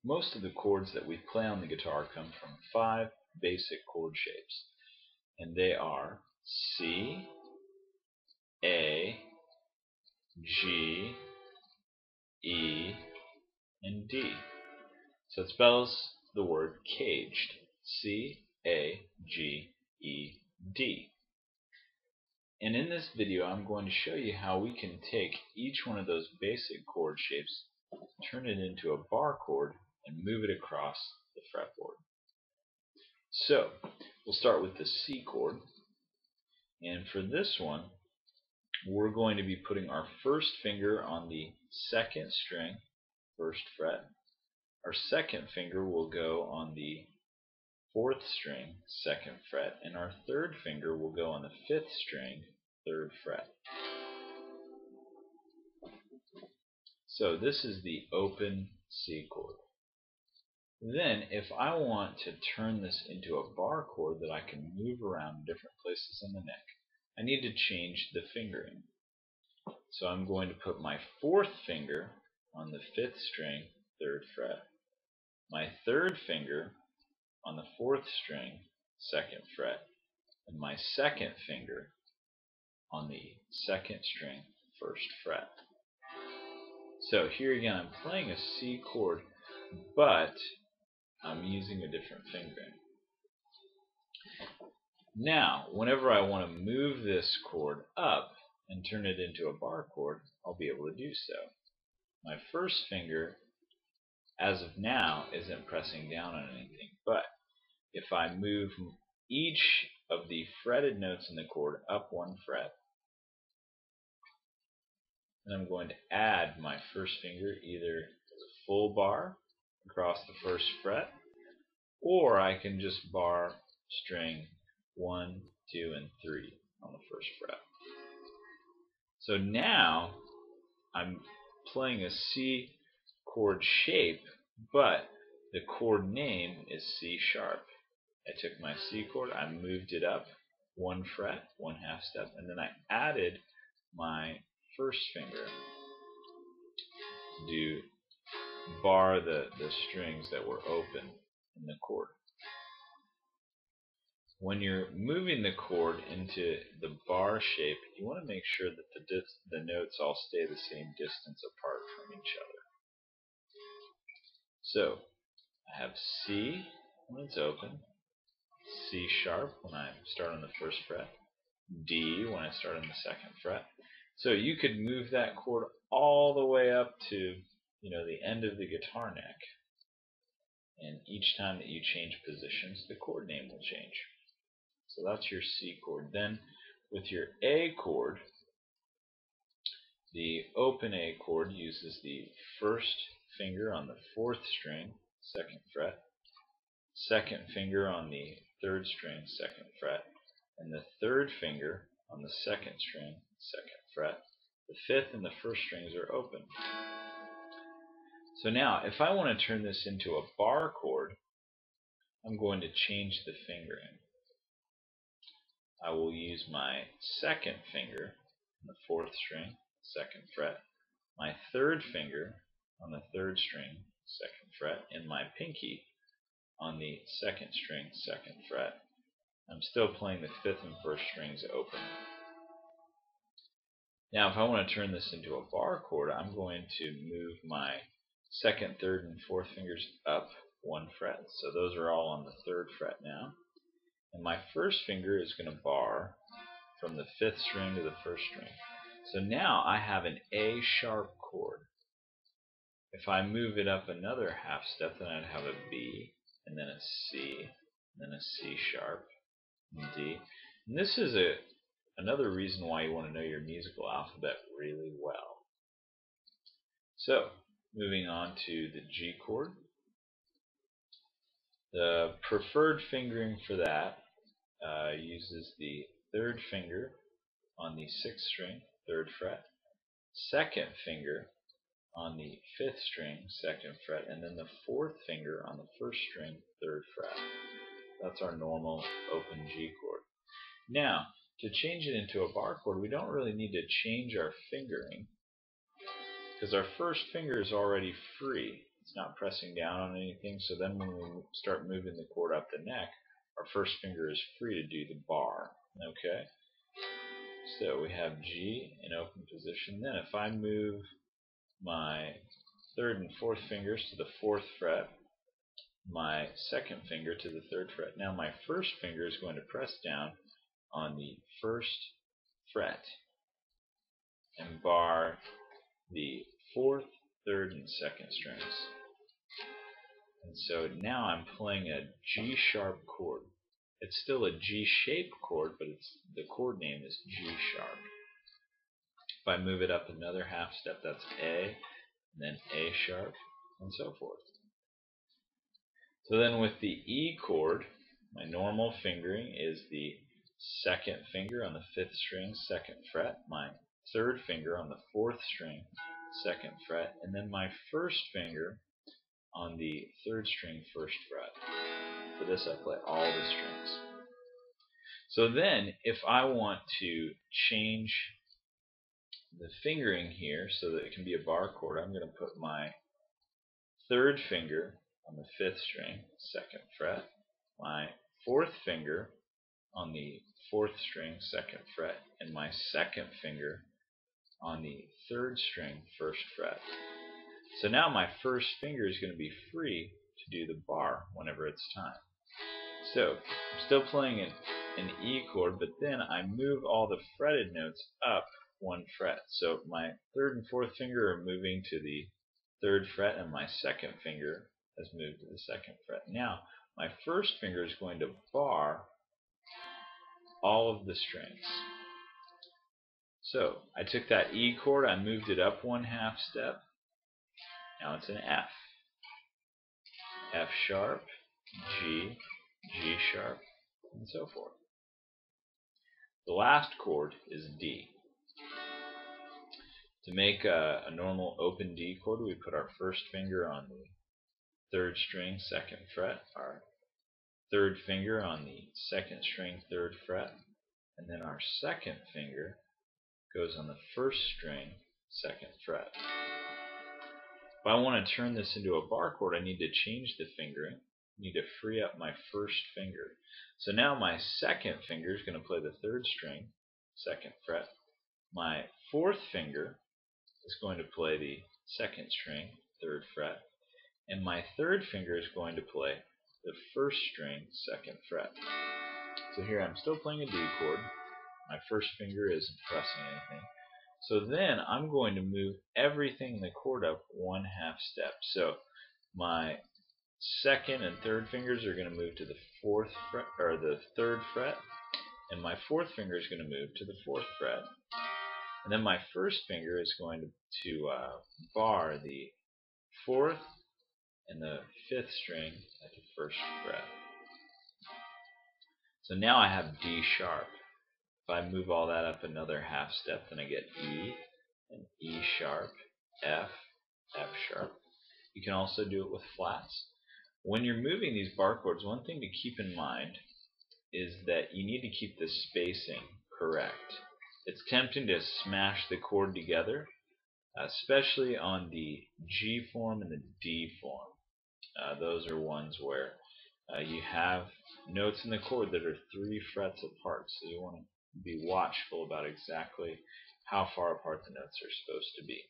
Most of the chords that we play on the guitar come from 5 basic chord shapes, and they are C, A, G, E, and D. So it spells the word CAGED, C-A-G-E-D. And in this video I'm going to show you how we can take each one of those basic chord shapes, turn it into a bar chord, and move it across the fretboard. So we'll start with the C chord, and for this one we're going to be putting our first finger on the 2nd string, 1st fret. Our 2nd finger will go on the 4th string, 2nd fret, and our 3rd finger will go on the 5th string, 3rd fret. So this is the open C chord. Then if I want to turn this into a bar chord that I can move around different places on the neck, I need to change the fingering. So I'm going to put my 4th finger on the 5th string, 3rd fret, my 3rd finger on the 4th string, 2nd fret, and my 2nd finger on the 2nd string, 1st fret. So here again I'm playing a C chord, but I'm using a different fingering. Now, whenever I want to move this chord up and turn it into a bar chord, I'll be able to do so. My 1st finger, as of now, isn't pressing down on anything, but if I move each of the fretted notes in the chord up 1 fret, then I'm going to add my 1st finger either as a full bar across the 1st fret, or I can just bar string 1, 2, and 3 on the 1st fret. So now I'm playing a C chord shape, but the chord name is C sharp. I took my C chord, I moved it up 1 fret, 1/2 step, and then I added my 1st finger to bar the strings that were open in the chord. When you're moving the chord into the bar shape, you want to make sure that the notes all stay the same distance apart from each other. So I have C when it's open, C sharp when I start on the 1st fret, D when I start on the 2nd fret. So you could move that chord all the way up to the end of the guitar neck, and each time that you change positions, the chord name will change. So that's your C chord. Then with your A chord, the open A chord uses the 1st finger on the 4th string, 2nd fret, 2nd finger on the 3rd string, 2nd fret, and the 3rd finger on the 2nd string, 2nd fret. The 5th and the 1st strings are open. So now, if I want to turn this into a bar chord, I'm going to change the fingering. I will use my 2nd finger on the 4th string, 2nd fret, my 3rd finger on the 3rd string, 2nd fret, and my pinky on the 2nd string, 2nd fret. I'm still playing the 5th and 1st strings open. Now if I want to turn this into a bar chord, I'm going to move my 2nd, 3rd, and 4th fingers up 1 fret. So those are all on the 3rd fret now. And my 1st finger is going to bar from the 5th string to the 1st string. So now I have an A sharp chord. If I move it up another 1/2 step, then I'd have a B, and then a C, and then a C sharp, and D. And this is another reason why you want to know your musical alphabet really well. So moving on to the G chord. The preferred fingering for that uses the 3rd finger on the 6th string, 3rd fret, 2nd finger on the 5th string, 2nd fret, and then the 4th finger on the 1st string, 3rd fret. That's our normal open G chord. Now, to change it into a bar chord, we don't really need to change our fingering because our 1st finger is already free. It's not pressing down on anything. So then when we start moving the chord up the neck, our first finger is free to do the bar. Okay? So we have G in open position. Then if I move my third and fourth fingers to the fourth fret, my second finger to the third fret. Now my first finger is going to press down on the first fret and bar the fourth, third, and second strings. And so now I'm playing a G sharp chord. It's still a G shaped chord, but the chord name is G sharp. If I move it up another half step, that's A, and then A sharp, and so forth. So then with the E chord, my normal fingering is the second finger on the fifth string, second fret, my third finger on the fourth string, second fret, and then my first finger on the third string, first fret. For this I play all the strings. So then if I want to change the fingering here so that it can be a bar chord, I'm going to put my third finger on the fifth string, second fret, my fourth finger on the fourth string, second fret, and my second finger on the third string, first fret. So now my first finger is going to be free to do the bar whenever it's time. So I'm still playing an E chord, but then I move all the fretted notes up one fret. So my third and fourth finger are moving to the third fret, and my second finger has moved to the second fret. Now my first finger is going to bar all of the strings. So I took that E chord, I moved it up one half step. Now it's an F. F sharp, G, G sharp, and so forth. The last chord is D. To make a normal open D chord, we put our first finger on the third string, second fret, our third finger on the second string, third fret, and then our second finger goes on the first string, second fret. If I want to turn this into a bar chord, I need to change the fingering. I need to free up my first finger. So now my second finger is going to play the third string, second fret. My fourth finger is going to play the second string, third fret. And my third finger is going to play the first string, second fret. So here I'm still playing a D chord. My first finger isn't pressing anything. So then I'm going to move everything in the chord up one half step. So my second and third fingers are going to move to the fourth fret, or the third fret, and my fourth finger is going to move to the fourth fret. And then my first finger is going to bar the fourth and the fifth string at the first fret. So now I have D sharp. If I move all that up another half step, then I get E, and E sharp, F, F sharp. You can also do it with flats. When you're moving these bar chords, one thing to keep in mind is that you need to keep the spacing correct. It's tempting to smash the chord together, especially on the G form and the D form. Those are ones where you have notes in the chord that are 3 frets apart, so you want to be watchful about exactly how far apart the notes are supposed to be.